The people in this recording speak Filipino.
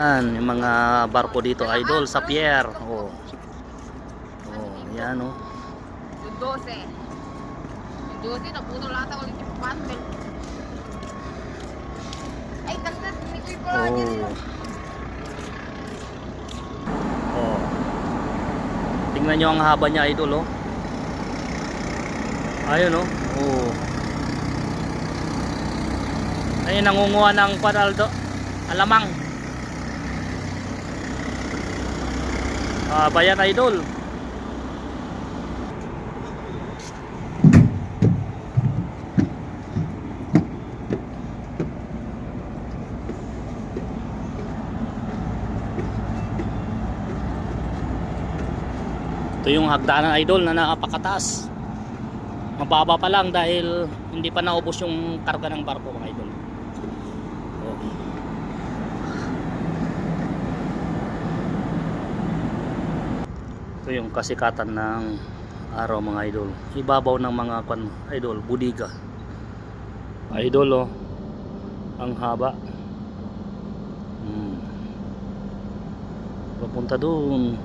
Yan, yung mga barko dito idol sa pier. Oh. Oh, yan oh. Yung 12. Yung 12, napuno lahat ako ulit yung panel. Ay, kasnat, hindi ko yung pala dyan. Oh. Tingnan nyo ang haba niya idol oh. Ayun oh. Oh. Ayun, nangunguha ng Aldo. Alamang. Bayan idol. Ito yung hagdanan idol na napakataas. Mababa pa lang dahil hindi pa naubos yung karga ng barko mga idol. Oh. Ito yung kasikatan ng araw mga idol. Ibabaw ng mga idol, budiga. Idol oh. Ang haba. Papunta doon.